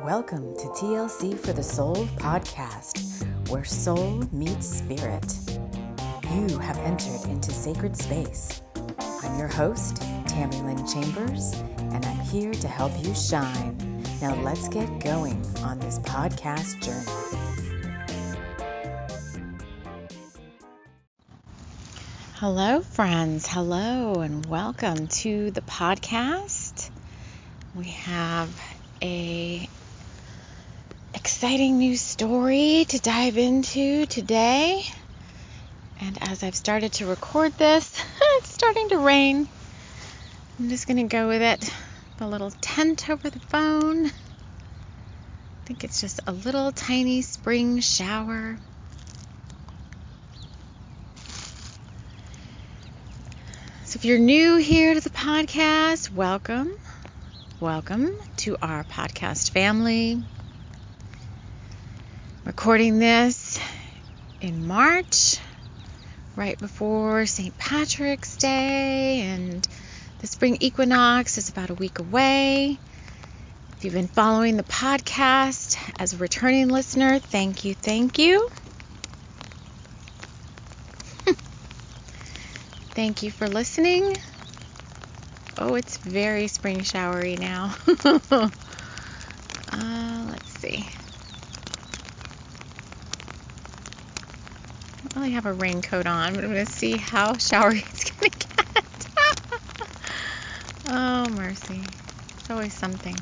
Welcome to TLC for the Soul podcast, where soul meets spirit. You have entered into sacred space. I'm your host, Tammy Lynn Chambers, and I'm here to help you shine. Now let's get going on this podcast journey. Hello, friends. Hello, and welcome to the podcast. We have a exciting new story to dive into today. And as I've started to record this, it's starting to rain. I'm just going to go with it. A little tent over the phone. I think it's just a little tiny spring shower. So if you're new here to the podcast, welcome. Welcome to our podcast family. Recording this in March, right before St. Patrick's Day, and the spring equinox is about a week away. If you've been following the podcast as a returning listener, thank you. Thank you for listening. Oh, it's very spring showery now. Let's see. I don't really have a raincoat on, but I'm going to see how showery it's going to get. Oh, mercy. It's always something.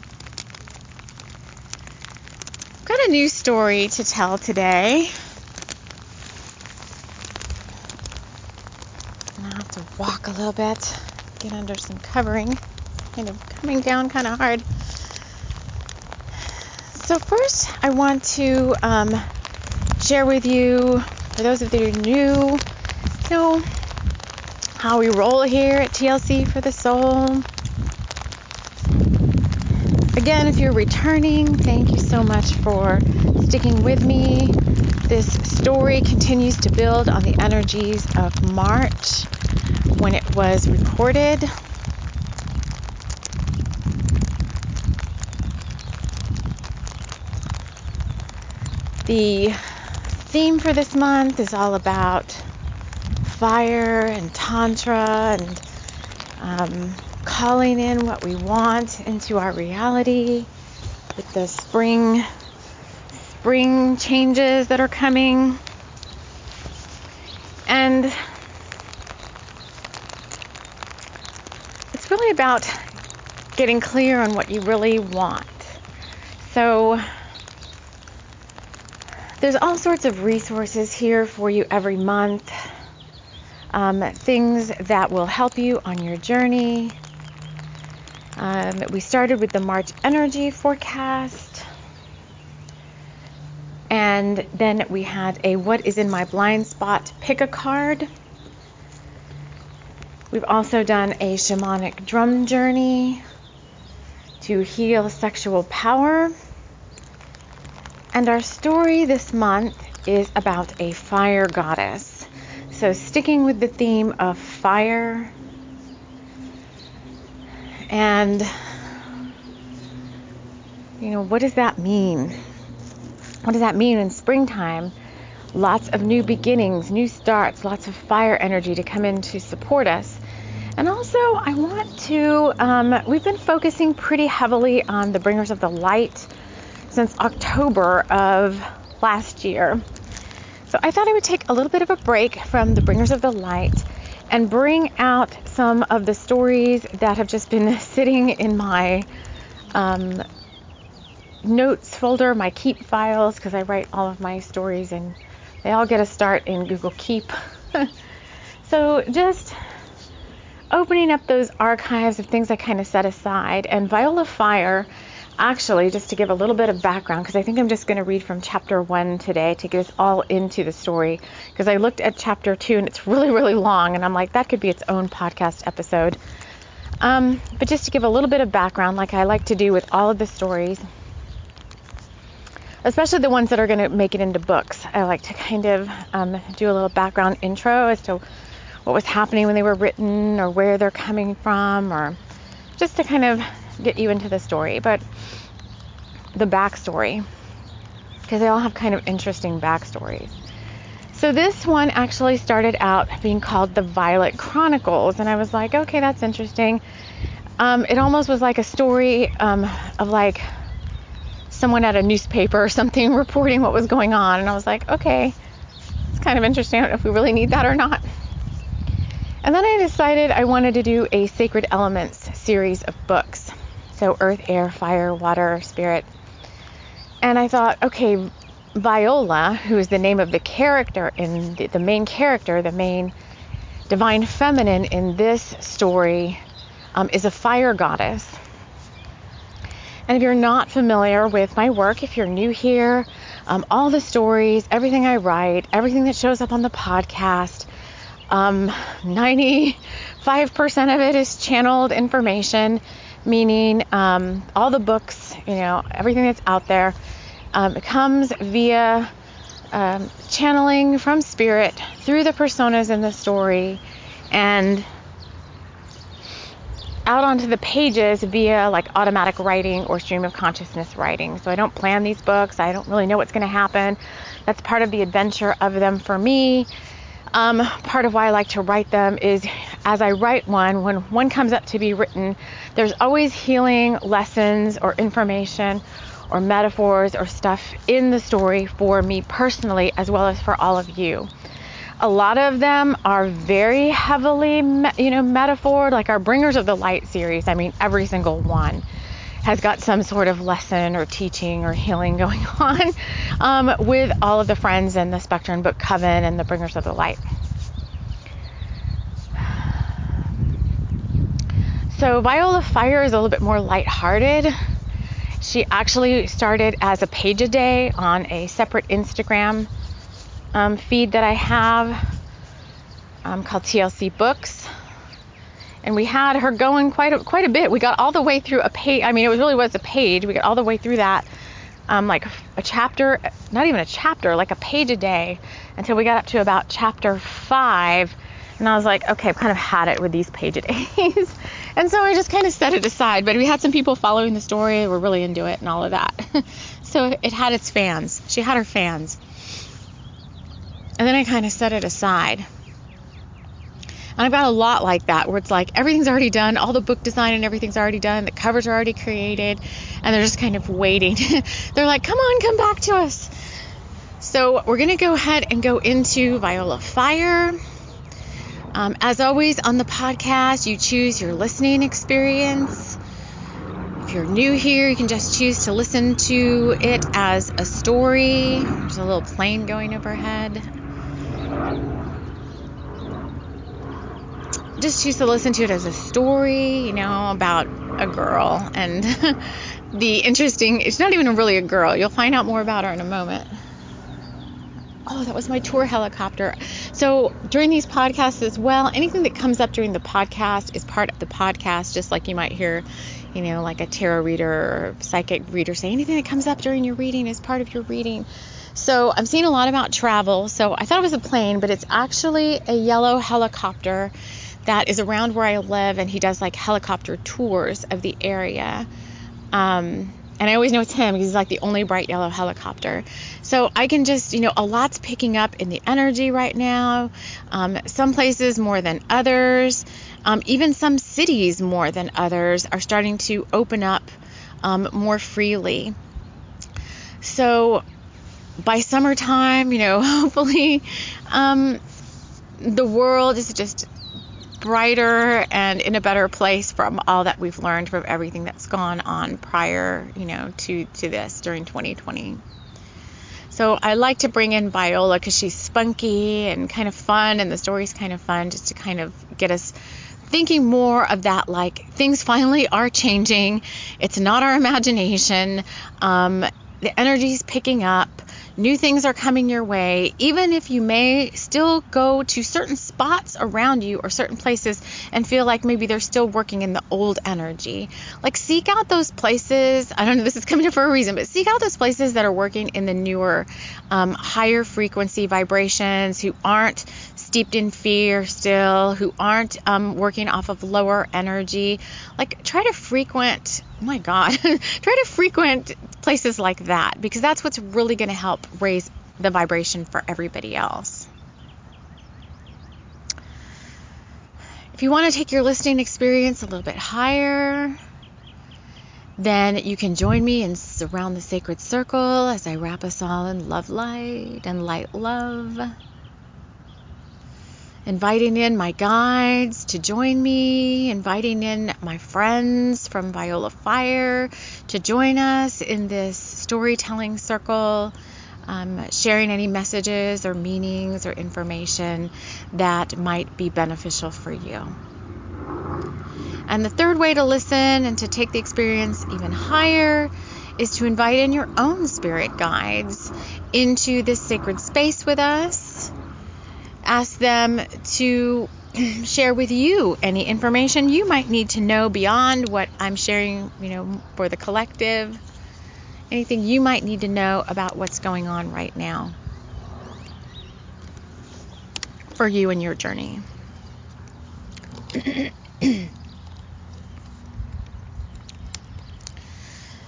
I've got a new story to tell today. And I'll have to walk a little bit, get under some covering. Kind of coming down kind of hard. So first, I want to share with you, for those of you who are new, how we roll here at TLC for the Soul. Again, if you're returning, thank you so much for sticking with me. This story continues to build on the energies of March when it was recorded. The theme for this month is all about fire and tantra and calling in what we want into our reality with the spring changes that are coming. And it's really about getting clear on what you really want. So there's all sorts of resources here for you every month. Things that will help you on your journey. We started with the March energy forecast. And then we had a what is in my blind spot, pick a card. We've also done a shamanic drum journey to heal sexual power. And our story this month is about a fire goddess. So sticking with the theme of fire. And, what does that mean? What does that mean in springtime? Lots of new beginnings, new starts, lots of fire energy to come in to support us. And also, I want to, we've been focusing pretty heavily on the bringers of the light since October of last year. So I thought I would take a little bit of a break from the bringers of the light and bring out some of the stories that have just been sitting in my notes folder, my Keep files, because I write all of my stories and they all get a start in Google Keep. So just opening up those archives of things I kind of set aside. And Viola Fire, actually, just to give a little bit of background, because I think I'm just going to read from chapter 1 today to get us all into the story, because I looked at chapter 2 and it's really, really long, and I'm like, that could be its own podcast episode. But just to give a little bit of background, like I like to do with all of the stories, especially the ones that are going to make it into books, I like to kind of do a little background intro as to what was happening when they were written, or where they're coming from, or just to kind of get you into the story. But the backstory, because they all have kind of interesting backstories. So this one actually started out being called the Violet Chronicles, and I was like, okay, that's interesting. It almost was like a story of like someone at a newspaper or something reporting what was going on, and I was like, okay, it's kind of interesting. I don't know if we really need that or not. And then I decided I wanted to do a Sacred Elements series of books. So Earth, Air, Fire, Water, Spirit. And I thought, okay, Viola, who is the name of the character in the main character, the main divine feminine in this story, is a fire goddess. And if you're not familiar with my work, if you're new here, all the stories, everything I write, everything that shows up on the podcast, 95% of it is channeled information, meaning all the books, everything that's out there, it comes via channeling from spirit through the personas in the story and out onto the pages via like automatic writing or stream of consciousness writing. So I don't plan these books. I don't really know what's going to happen. That's part of the adventure of them for me. Part of why I like to write them is as I write one, when one comes up to be written, there's always healing lessons or information or metaphors or stuff in the story for me personally, as well as for all of you. A lot of them are very heavily, metaphored, like our Bringers of the Light series. I mean, every single one has got some sort of lesson or teaching or healing going on with all of the friends in the Spectrum Book Coven and the Bringers of the Light. So Viola Fire is a little bit more lighthearted. She actually started as a page a day on a separate Instagram feed that I have called TLC Books. And we had her going quite a bit. We got all the way through a page. I mean, it really was a page. We got all the way through that, like a chapter, not even a chapter, like a page a day, until we got up to about chapter 5. And I was like, okay, I've kind of had it with these page a days. And so I just kind of set it aside. But we had some people following the story who were really into it and all of that. So it had its fans. She had her fans. And then I kind of set it aside. And I've got a lot like that, where it's like everything's already done, all the book design and everything's already done, the covers are already created, and they're just kind of waiting. They're like, come on, come back to us. So we're going to go ahead and go into Viola Fire. As always on the podcast, you choose your listening experience. If you're new here, you can just choose to listen to it as a story. There's a little plane going overhead. Just choose to listen to it as a story, about a girl. And it's not even really a girl. You'll find out more about her in a moment. Oh, that was my tour helicopter. So during these podcasts as well, anything that comes up during the podcast is part of the podcast, just like you might hear, like a tarot reader or psychic reader say anything that comes up during your reading is part of your reading. So I'm seeing a lot about travel. So I thought it was a plane, but it's actually a yellow helicopter that is around where I live, and he does like helicopter tours of the area. And I always know it's him because he's like the only bright yellow helicopter. So I can just, a lot's picking up in the energy right now. Some places more than others. Even some cities more than others are starting to open up more freely. So by summertime, hopefully the world is just brighter and in a better place from all that we've learned from everything that's gone on prior, to this during 2020. So I like to bring in Viola because she's spunky and kind of fun, and the story's kind of fun, just to kind of get us thinking more of that, like things finally are changing. It's not our imagination. The energy's picking up. New things are coming your way, even if you may still go to certain spots around you or certain places and feel like maybe they're still working in the old energy. Like, seek out those places. I don't know, this is coming up for a reason, but seek out those places that are working in the newer, higher frequency vibrations, who aren't steeped in fear still, who aren't working off of lower energy, like try to frequent, oh my God, try to frequent places like that, because that's what's really going to help raise the vibration for everybody else. If you want to take your listening experience a little bit higher, then you can join me and surround the sacred circle as I wrap us all in love light and light love. Inviting in my guides to join me, inviting in my friends from Viola Fire to join us in this storytelling circle, sharing any messages or meanings or information that might be beneficial for you. And the third way to listen and to take the experience even higher is to invite in your own spirit guides into this sacred space with us. Ask them to share with you any information you might need to know beyond what I'm sharing, for the collective. Anything you might need to know about what's going on right now for you and your journey.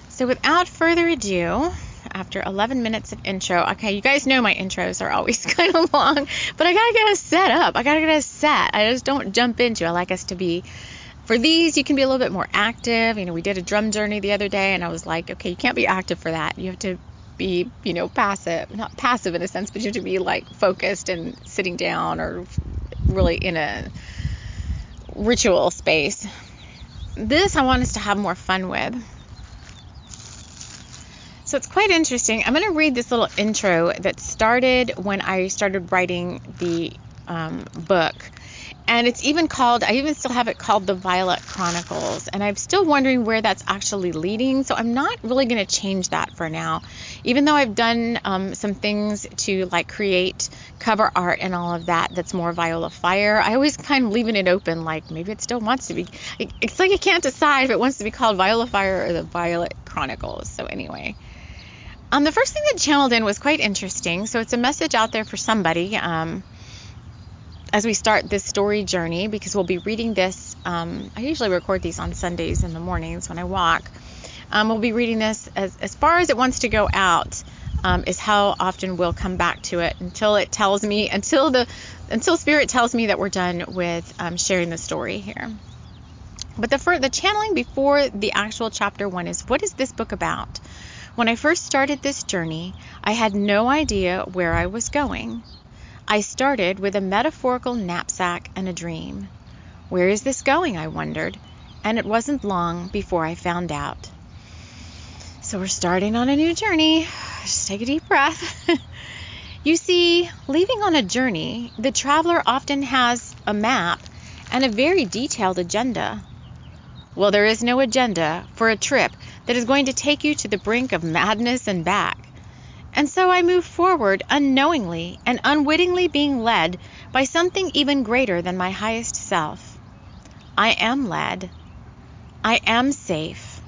So without further ado, after 11 minutes of intro, okay, you guys know my intros are always kind of long, but I gotta get us set up. I gotta get us set. I just don't jump into it. I like us to be, for these, you can be a little bit more active. We did a drum journey the other day, and I was like, okay, you can't be active for that. You have to be, passive, not passive in a sense, but you have to be like focused and sitting down or really in a ritual space. This I want us to have more fun with. So it's quite interesting. I'm going to read this little intro that started when I started writing the book. And it's even called, I even still have it called the Violet Chronicles. And I'm still wondering where that's actually leading. So I'm not really going to change that for now. Even though I've done some things to like create cover art and all of that, that's more Viola Fire. I always kind of leaving it open, like maybe it still wants to be. It's like I can't decide if it wants to be called Viola Fire or the Violet Chronicles. So anyway. The first thing that channeled in was quite interesting. So it's a message out there for somebody as we start this story journey, because we'll be reading this. I usually record these on Sundays in the mornings when I walk. We'll be reading this as far as it wants to go out, is how often we'll come back to it until it tells me, until Spirit tells me that we're done with sharing the story here. But the channeling before the actual chapter 1 is, what is this book about? When I first started this journey, I had no idea where I was going. I started with a metaphorical knapsack and a dream. Where is this going, I wondered, and it wasn't long before I found out. So we're starting on a new journey. Just take a deep breath. You see, leaving on a journey, the traveler often has a map and a very detailed agenda. Well, there is no agenda for a trip that is going to take you to the brink of madness and back. And so I move forward unknowingly and unwittingly, being led by something even greater than my highest self. I am led. I am safe.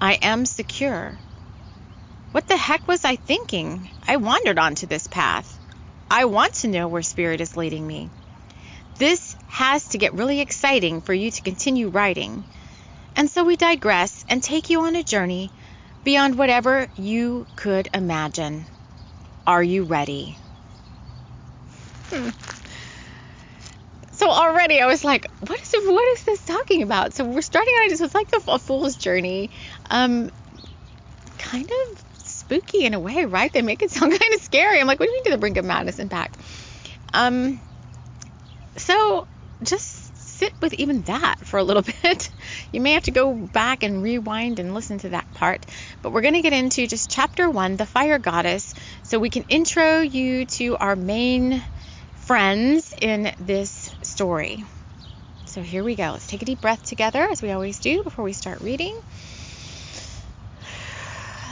I am secure. What the heck was I thinking? I wandered onto this path. I want to know where Spirit is leading me. This has to get really exciting for you to continue writing. And so we digress and take you on a journey beyond whatever you could imagine. Are you ready? So already I was like, what is this talking about? So we're starting on it. So it's like a fool's journey. Kind of spooky in a way, right? They make it sound kind of scary. I'm like, what do you mean to the brink of madness and back? So just sit with even that for a little bit. You may have to go back and rewind and listen to that part. But we're going to get into just chapter 1, the Fire Goddess, so we can intro you to our main friends in this story. So here we go. Let's take a deep breath together, as we always do before we start reading.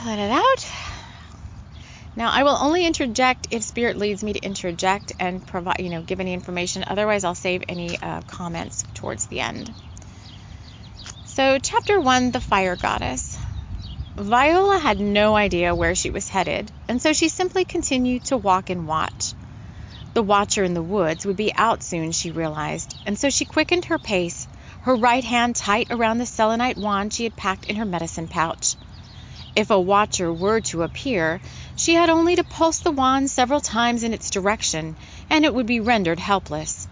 Let it out. Now, I will only interject if Spirit leads me to interject and provide, give any information. Otherwise, I'll save any comments towards the end. So, chapter 1, the Fire Goddess. Viola had no idea where she was headed, and so she simply continued to walk and watch. The Watcher in the woods would be out soon, she realized, and so she quickened her pace, her right hand tight around the selenite wand she had packed in her medicine pouch. If a Watcher were to appear, she had only to pulse the wand several times in its direction, and it would be rendered helpless.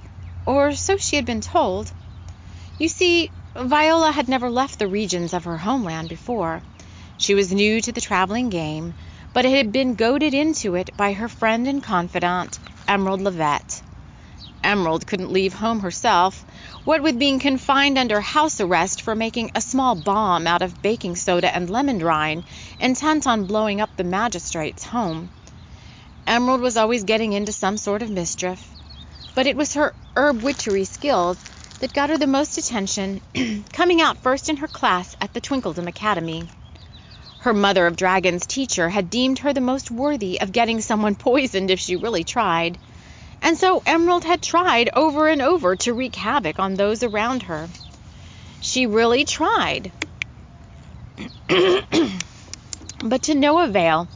Or so she had been told. You see, Viola had never left the regions of her homeland before. She was new to the traveling game, but had been goaded into it by her friend and confidant, Emerald Levette. Emerald couldn't leave home herself, what with being confined under house arrest for making a small bomb out of baking soda and lemon rind, intent on blowing up the magistrate's home. Emerald was always getting into some sort of mischief, but it was her herb witchery skills that got her the most attention, coming out first in her class at the Twinkledom Academy. Her Mother of Dragons teacher had deemed her the most worthy of getting someone poisoned if she really tried, and so Emerald had tried over and over to wreak havoc on those around her. She really tried, but to no avail,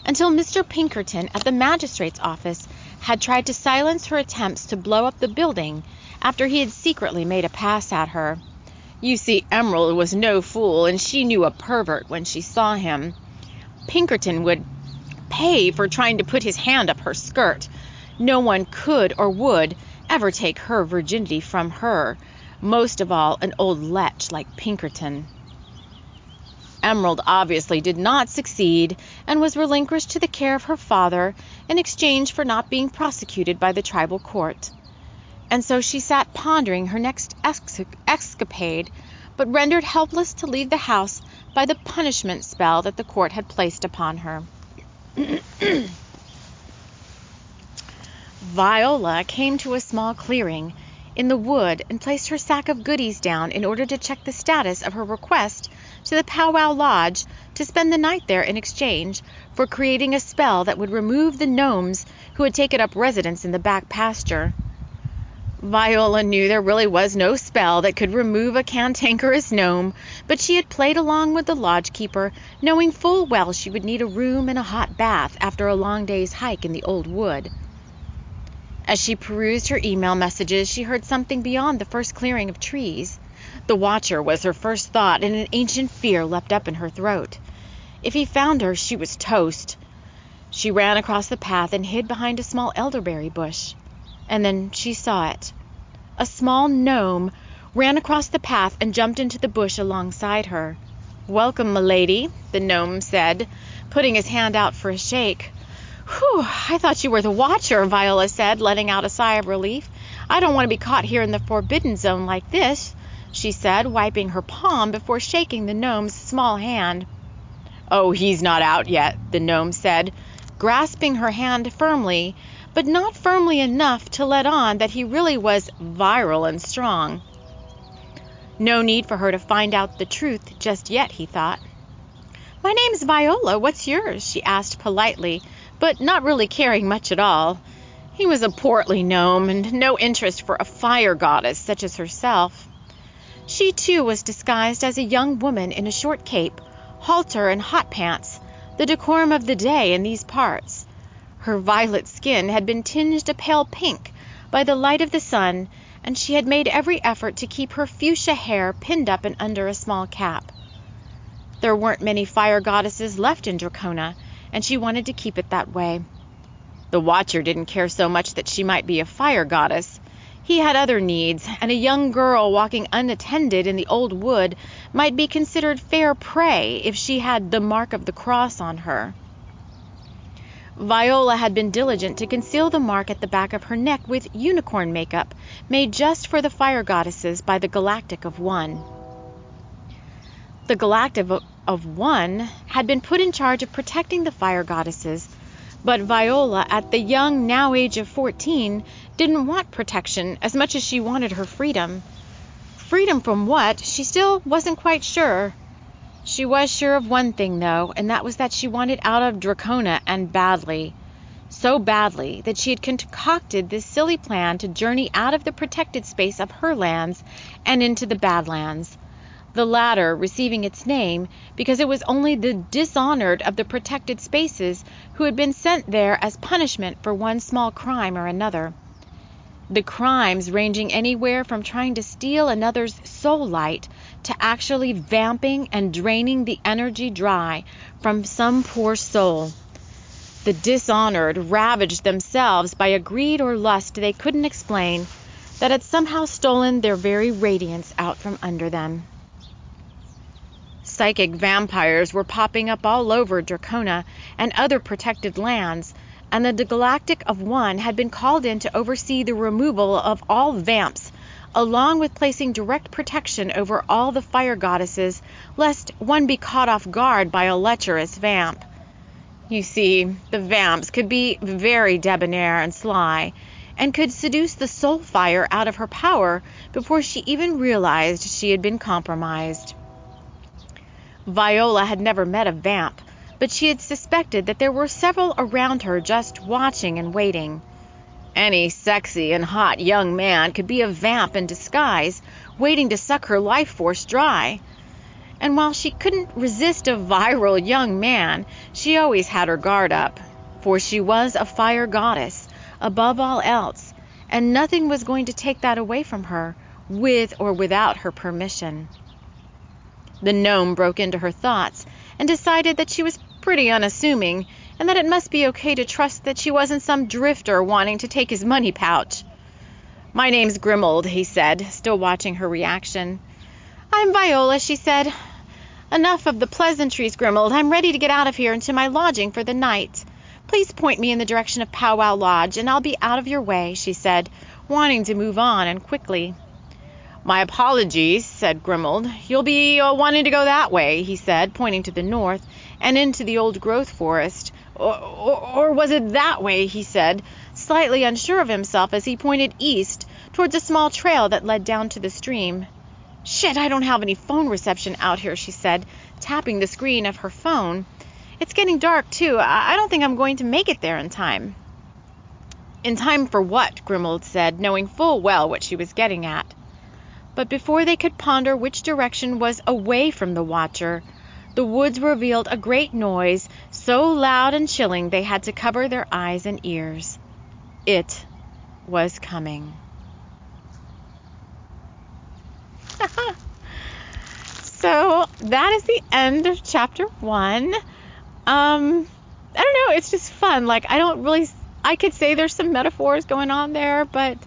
until Mr. Pinkerton at the magistrate's office had tried to silence her attempts to blow up the building after he had secretly made a pass at her. You see, Emerald was no fool, and she knew a pervert when she saw him. Pinkerton would pay for trying to put his hand up her skirt. No one could or would ever take her virginity from her, most of all an old lech like Pinkerton. Emerald obviously did not succeed, and was relinquished to the care of her father in exchange for not being prosecuted by the tribal court. And so she sat pondering her next escapade, but rendered helpless to leave the house by the punishment spell that the court had placed upon her. Viola came to a small clearing in the wood and placed her sack of goodies down in order to check the status of her request to the Powwow Lodge to spend the night there in exchange for creating a spell that would remove the gnomes who had taken up residence in the back pasture. Viola knew there really was no spell that could remove a cantankerous gnome, but she had played along with the lodge-keeper, knowing full well she would need a room and a hot bath after a long day's hike in the old wood. As she perused her email messages, she heard something beyond the first clearing of trees. The Watcher was her first thought, and an ancient fear leapt up in her throat. If he found her, she was toast. She ran across the path and hid behind a small elderberry bush. And then she saw it. A small gnome ran across the path and jumped into the bush alongside her. "Welcome, m'lady," the gnome said, putting his hand out for a shake. "Whew, I thought you were the Watcher," Viola said, letting out a sigh of relief. "I don't want to be caught here in the forbidden zone like this," she said, wiping her palm before shaking the gnome's small hand. "Oh, he's not out yet," the gnome said, grasping her hand firmly, but not firmly enough to let on that he really was virile and strong. No need for her to find out the truth just yet, he thought. "My name's Viola. What's yours?" she asked politely, but not really caring much at all. He was a portly gnome, and no interest for a fire goddess such as herself. She, too, was disguised as a young woman in a short cape, halter, and hot pants, the decorum of the day in these parts. Her violet skin had been tinged a pale pink by the light of the sun, and she had made every effort to keep her fuchsia hair pinned up and under a small cap. There weren't many fire goddesses left in Dracona, and she wanted to keep it that way. The Watcher didn't care so much that she might be a fire goddess. He had other needs, and a young girl walking unattended in the old wood might be considered fair prey if she had the mark of the cross on her. Viola had been diligent to conceal the mark at the back of her neck with unicorn makeup made just for the fire goddesses by the Galactic of One. The Galactic of One had been put in charge of protecting the fire goddesses, but Viola, at the young now age of 14, didn't want protection as much as she wanted her freedom. Freedom from what? She still wasn't quite sure. She was sure of one thing, though, and that was that she wanted out of Dracona, and badly. So badly that she had concocted this silly plan to journey out of the protected space of her lands and into the Badlands. the latter receiving its name because it was only the dishonored of the protected spaces who had been sent there as punishment for one small crime or another. The crimes ranging anywhere from trying to steal another's soul light to actually vamping and draining the energy dry from some poor soul. The dishonored ravaged themselves by a greed or lust they couldn't explain that had somehow stolen their very radiance out from under them. Psychic vampires were popping up all over Dracona and other protected lands, and the Galactic of One had been called in to oversee the removal of all vamps, along with placing direct protection over all the fire goddesses, lest one be caught off guard by a lecherous vamp. You see, the vamps could be very debonair and sly, and could seduce the soul fire out of her power before she even realized she had been compromised. Viola had never met a vamp, but she had suspected that there were several around her just watching and waiting. Any sexy and hot young man could be a vamp in disguise, waiting to suck her life force dry. And while she couldn't resist a virile young man, she always had her guard up, for she was a fire goddess, above all else, and nothing was going to take that away from her, with or without her permission. The gnome broke into her thoughts and decided that she was pretty unassuming, and that it must be okay to trust that she wasn't some drifter wanting to take his money pouch. "My name's Grimold," he said, still watching her reaction. "I'm Viola," she said. "Enough of the pleasantries, Grimold. I'm ready to get out of here and to my lodging for the night. Please point me in the direction of Powwow Lodge, and I'll be out of your way," she said, wanting to move on and quickly. "My apologies," said Grimold. "You'll be wanting to go that way," he said, pointing to the north and into the old growth forest. Or was it that way?" he said, slightly unsure of himself as he pointed east towards a small trail that led down to the stream. "Shit, I don't have any phone reception out here," she said, tapping the screen of her phone. "It's getting dark, too. I don't think I'm going to make it there in time." "In time for what?" Grimold said, knowing full well what she was getting at. But before they could ponder which direction was away from the watcher, the woods revealed a great noise, so loud and chilling they had to cover their eyes and ears. It was coming. So that is the end of chapter 1. I don't know, it's just fun. I could say there's some metaphors going on there, but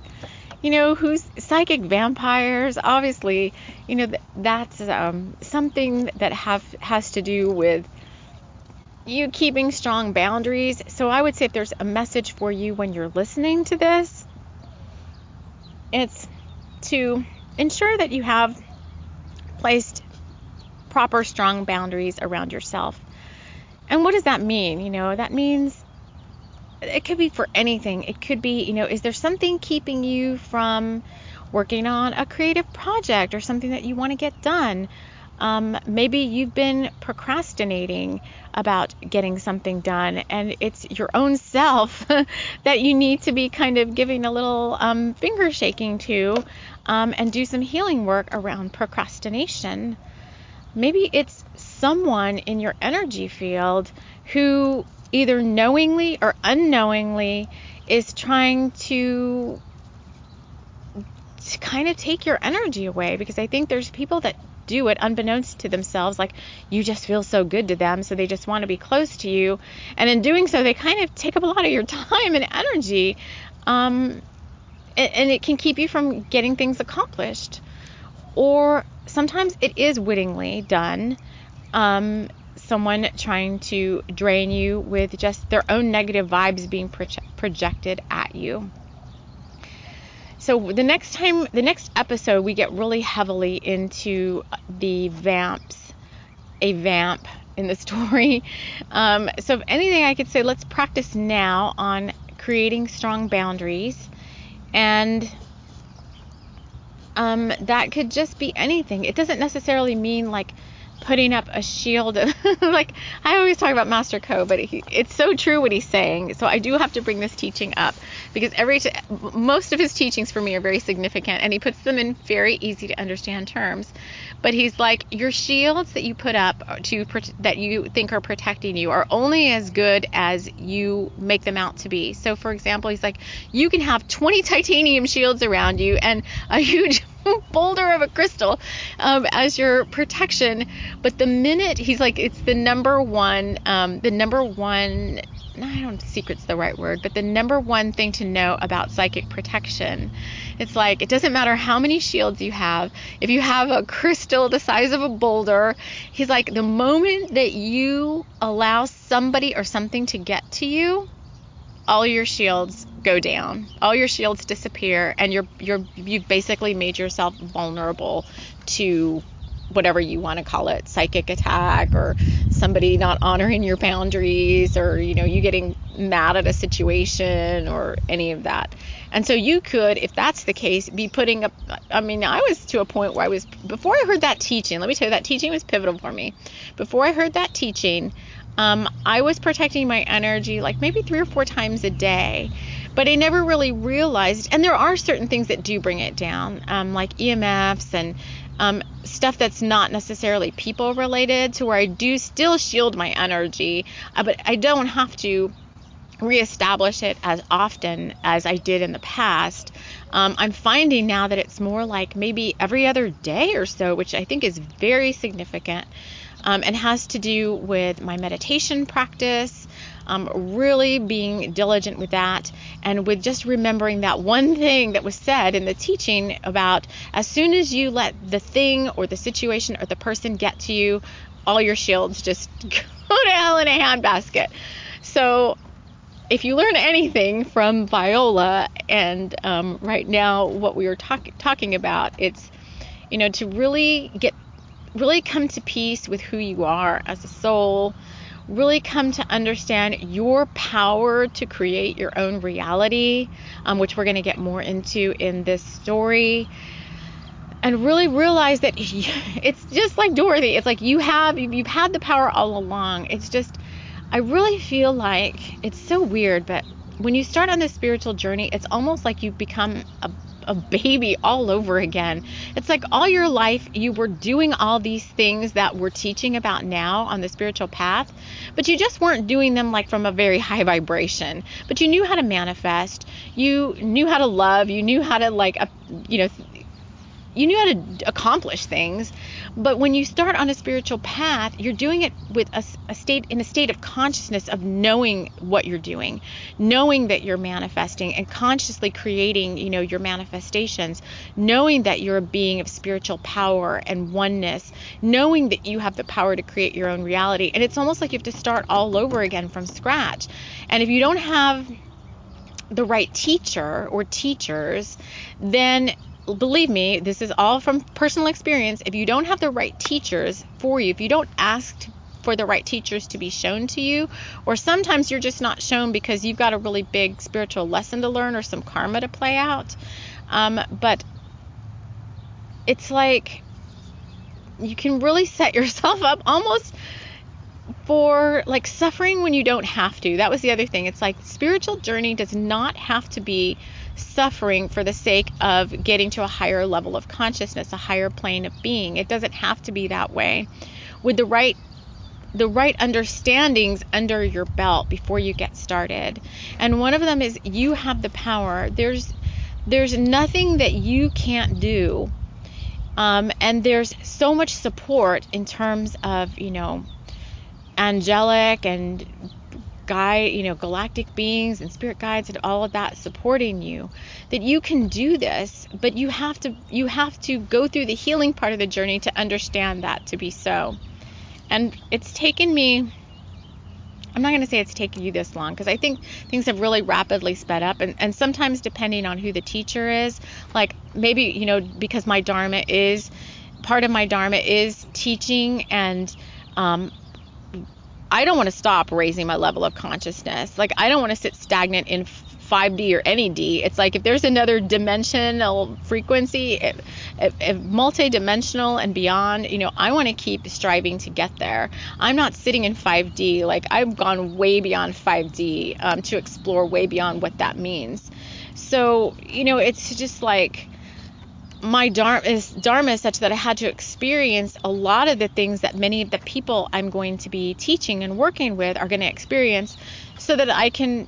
who's psychic vampires? Obviously, that's something that has to do with you keeping strong boundaries. So I would say if there's a message for you when you're listening to this, it's to ensure that you have placed proper strong boundaries around yourself. And what does that mean? That means it could be for anything. It could be, is there something keeping you from working on a creative project or something that you want to get done? Maybe you've been procrastinating about getting something done, and it's your own self that you need to be kind of giving a little finger shaking to, and do some healing work around procrastination. Maybe it's someone in your energy field who either knowingly or unknowingly is trying to kind of take your energy away, because I think there's people that do it unbeknownst to themselves, like you just feel so good to them, so they just want to be close to you, and in doing so they kind of take up a lot of your time and energy, and it can keep you from getting things accomplished. Or sometimes it is wittingly done, someone trying to drain you with just their own negative vibes being projected at you. So the next episode, we get really heavily into the vamps, a vamp in the story. So if anything, I could say let's practice now on creating strong boundaries, and that could just be anything. It doesn't necessarily mean like putting up a shield. Like, I always talk about Master Co, but it's so true what he's saying. So I do have to bring this teaching up, because most of his teachings for me are very significant, and he puts them in very easy to understand terms. But he's like, your shields that you put up that you think are protecting you are only as good as you make them out to be. So for example, he's like, you can have 20 titanium shields around you and a huge boulder of a crystal as your protection, but the minute, he's like, it's the number one, I don't, secret's the right word, but the number one thing to know about psychic protection. It's like, it doesn't matter how many shields you have. If you have a crystal the size of a boulder, he's like, the moment that you allow somebody or something to get to you, all your shields go down, all your shields disappear, and you've basically made yourself vulnerable to whatever you want to call it, psychic attack, or somebody not honoring your boundaries, or you getting mad at a situation, or any of that. And so you could, if that's the case, be putting up, I was to a point where before I heard that teaching, let me tell you, that teaching was pivotal for me. Before I heard that teaching, I was protecting my energy like maybe 3 or 4 times a day, but I never really realized, and there are certain things that do bring it down, like EMFs and stuff that's not necessarily people related, to where I do still shield my energy, but I don't have to reestablish it as often as I did in the past. I'm finding now that it's more like maybe every other day or so, which I think is very significant, and has to do with my meditation practice, really being diligent with that, and with just remembering that one thing that was said in the teaching about, as soon as you let the thing or the situation or the person get to you, all your shields just go to hell in a handbasket. So if you learn anything from Viola and right now what we were talking about, it's to really come to peace with who you are as a soul, really come to understand your power to create your own reality, which we're going to get more into in this story, and really realize that it's just like Dorothy. It's like you've had the power all along. It's just, I really feel like it's so weird, but when you start on this spiritual journey, it's almost like you become a baby all over again. It's like all your life you were doing all these things that we're teaching about now on the spiritual path, but you just weren't doing them like from a very high vibration. But you knew how to manifest, you knew how to love, you knew how to you knew how to accomplish things. But when you start on a spiritual path, you're doing it with a state of consciousness of knowing what you're doing, knowing that you're manifesting and consciously creating, your manifestations, knowing that you're a being of spiritual power and oneness, knowing that you have the power to create your own reality. And it's almost like you have to start all over again from scratch. And if you don't have the right teacher or teachers, then believe me, this is all from personal experience. If you don't have the right teachers for you, if you don't ask for the right teachers to be shown to you, or sometimes you're just not shown because you've got a really big spiritual lesson to learn or some karma to play out. But it's like you can really set yourself up almost for like suffering when you don't have to. That was the other thing. It's like spiritual journey does not have to be suffering for the sake of getting to a higher level of consciousness, a higher plane of being. It doesn't have to be that way. With the right understandings under your belt before you get started. And one of them is you have the power. There's nothing that you can't do. And there's so much support in terms of, angelic and galactic beings and spirit guides and all of that supporting you, that you can do this, but you have to go through the healing part of the journey to understand that to be so. And it's taken me, I'm not going to say it's taken you this long, because I think things have really rapidly sped up, and sometimes depending on who the teacher is, like maybe, because part of my dharma is teaching, and I don't want to stop raising my level of consciousness. Like, I don't want to sit stagnant in 5D or any D. It's like if there's another dimensional frequency, if multi-dimensional and beyond, I want to keep striving to get there. I'm not sitting in 5D. Like, I've gone way beyond 5D to explore way beyond what that means. So, it's just like my dharma is such that I had to experience a lot of the things that many of the people I'm going to be teaching and working with are going to experience, so that I can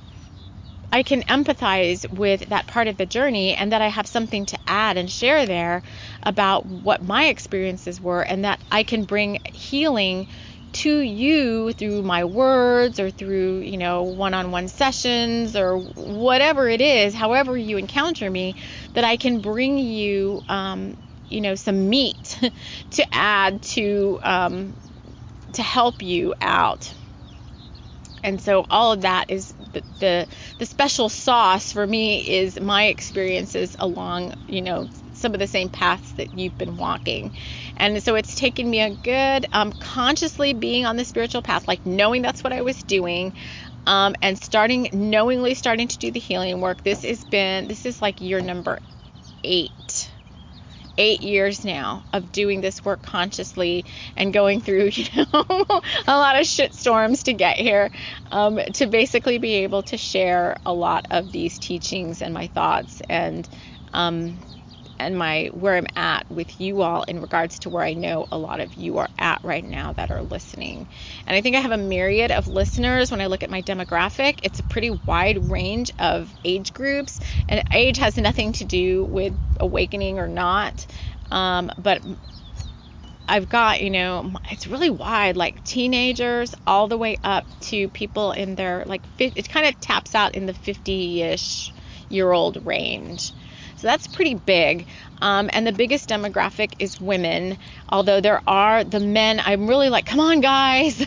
empathize with that part of the journey, and that I have something to add and share there about what my experiences were, and that I can bring healing to you through my words or through, one-on-one sessions or whatever it is, however you encounter me, that I can bring you, some meat to add to help you out. And so all of that is the special sauce for me is my experiences along, some of the same paths that you've been walking. And so it's taken me a good consciously being on the spiritual path, like knowing that's what I was doing, and knowingly starting to do the healing work. This is like year number 8 years now of doing this work consciously and going through, a lot of shit storms to get here, to basically be able to share a lot of these teachings and my thoughts and where I'm at with you all in regards to where I know a lot of you are at right now that are listening. And I think I have a myriad of listeners. When I look at my demographic, it's a pretty wide range of age groups, and age has nothing to do with awakening or not. But I've got, it's really wide, like teenagers all the way up to people in their, it kind of taps out in the 50-ish year old range. So that's pretty big. And the biggest demographic is women, although there are the men. I'm really like, come on, guys,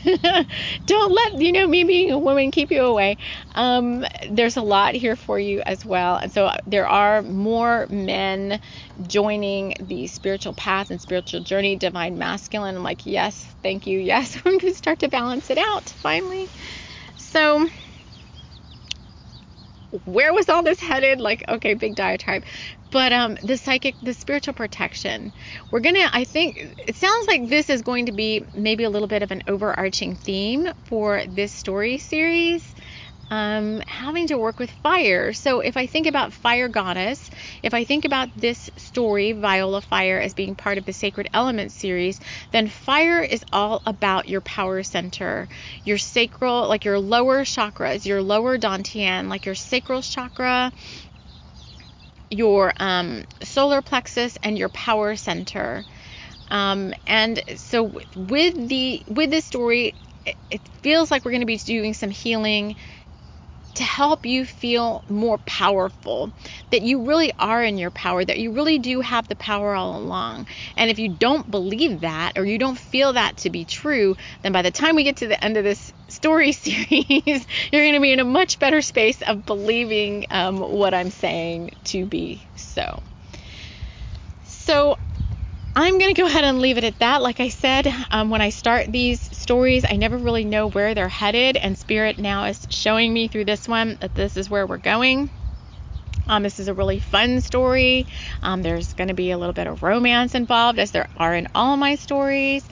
don't let, me being a woman keep you away. There's a lot here for you as well. And so there are more men joining the spiritual path and spiritual journey, divine masculine. I'm like, yes, thank you. Yes, I'm going to start to balance it out finally. So where was all this headed? Okay, big diatribe. But the spiritual protection, I think it sounds like this is going to be maybe a little bit of an overarching theme for this story series, having to work with fire. So if I think about fire goddess, if I think about this story, Viola Fire, as being part of the Sacred Elements series, then fire is all about your power center, your sacral, like your lower chakras, your lower dantian, like your sacral chakra, your solar plexus, and your power center. And so with this story, it feels like we're going to be doing some healing to help you feel more powerful, that you really are in your power, that you really do have the power all along. And if you don't believe that, or you don't feel that to be true, then by the time we get to the end of this story series, you're going to be in a much better space of believing what I'm saying to be so. So I'm going to go ahead and leave it at that. Like I said, when I start these stories, I never really know where they're headed, and Spirit now is showing me through this one that this is where we're going. This is a really fun story. There's going to be a little bit of romance involved, as there are in all of my stories.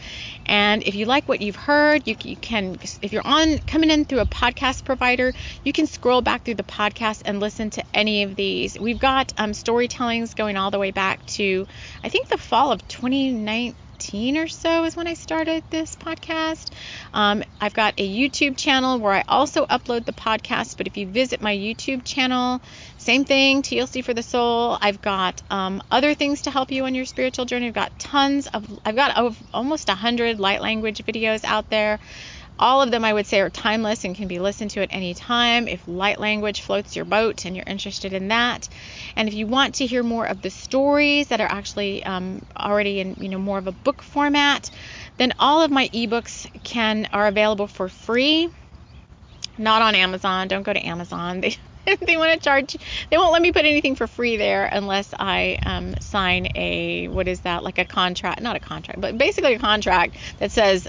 And if you like what you've heard, you can, if you're coming in through a podcast provider, you can scroll back through the podcast and listen to any of these. We've got storytellings going all the way back to, I think, the fall of 2019 or so is when I started this podcast. I've got a YouTube channel where I also upload the podcast, but if you visit my YouTube channel, same thing, TLC for the soul. I've got other things to help you on your spiritual journey. I've got almost 100 light language videos out there. All of them, I would say, are timeless and can be listened to at any time if light language floats your boat and you're interested in that. And if you want to hear more of the stories that are actually already in more of a book format, then all of my ebooks are available for free. Not on Amazon. Don't go to Amazon. They want to charge. They won't let me put anything for free there unless I sign like a contract, not a contract, but basically a contract that says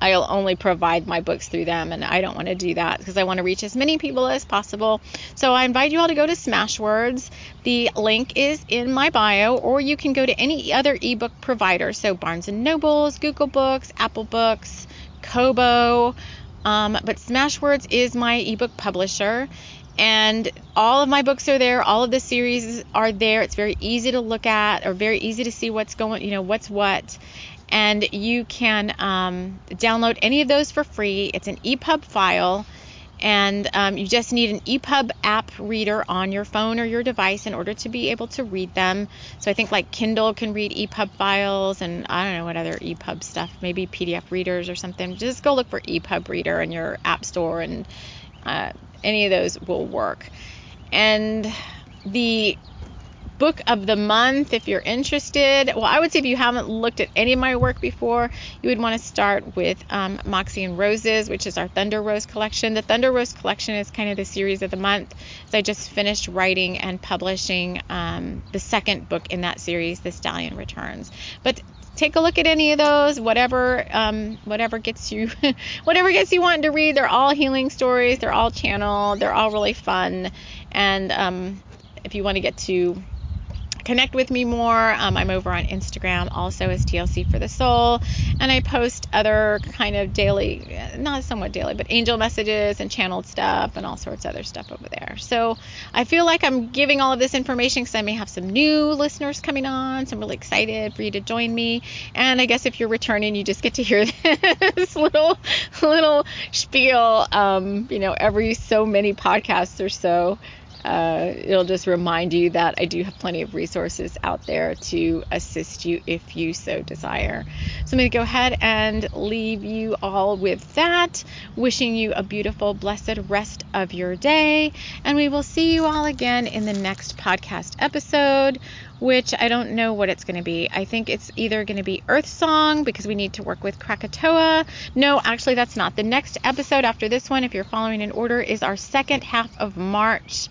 I'll only provide my books through them, and I don't want to do that because I want to reach as many people as possible. So I invite you all to go to Smashwords. The link is in my bio, or you can go to any other ebook provider. So Barnes & Nobles, Google Books, Apple Books, Kobo. But Smashwords is my ebook publisher. And all of my books are there. All of the series are there. It's very easy to look at, or very easy to see what's going, what's what. And you can download any of those for free. It's an EPUB file. And you just need an EPUB app reader on your phone or your device in order to be able to read them. So I think like Kindle can read EPUB files, and I don't know what other EPUB stuff, maybe PDF readers or something. Just go look for EPUB reader in your app store, and any of those will work. And the book of the month, if you're interested, well, I would say if you haven't looked at any of my work before, you would want to start with Moxie and Roses, which is our Thunder Rose collection. The Thunder Rose collection is kind of the series of the month, as I just finished writing and publishing the second book in that series, The Stallion Returns. But take a look at any of those, whatever gets you wanting to read. They're all healing stories. They're all channeled. They're all really fun. And if you want to get to connect with me more, I'm over on Instagram also as TLC for the Soul, and I post other kind of daily, not somewhat daily, but angel messages and channeled stuff and all sorts of other stuff over there. So I feel like I'm giving all of this information because I may have some new listeners coming on, so I'm really excited for you to join me. And I guess if you're returning, you just get to hear this little spiel, every so many podcasts or so. It'll just remind you that I do have plenty of resources out there to assist you if you so desire. So I'm going to go ahead and leave you all with that, wishing you a beautiful, blessed rest of your day, and we will see you all again in the next podcast episode, which I don't know what it's going to be. I think it's either going to be Earth Song, because we need to work with Krakatoa. No, actually that's not. The next episode after this one, if you're following in order, is our second half of March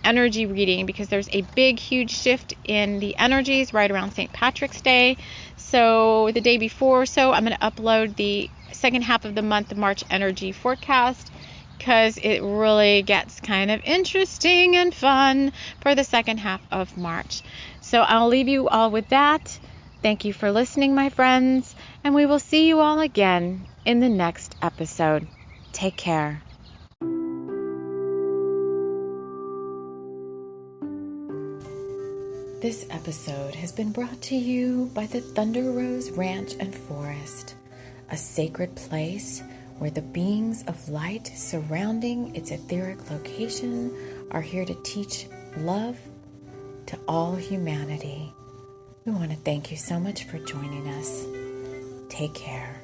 energy reading, because there's a big, huge shift in the energies right around St. Patrick's Day. So the day before, I'm going to upload the second half of the month of March energy forecast, because it really gets kind of interesting and fun for the second half of March. So I'll leave you all with that. Thank you for listening, my friends, and we will see you all again in the next episode. Take care. This episode has been brought to you by the Thunder Rose Ranch and Forest, a sacred place where the beings of light surrounding its etheric location are here to teach love to all humanity. We want to thank you so much for joining us. Take care.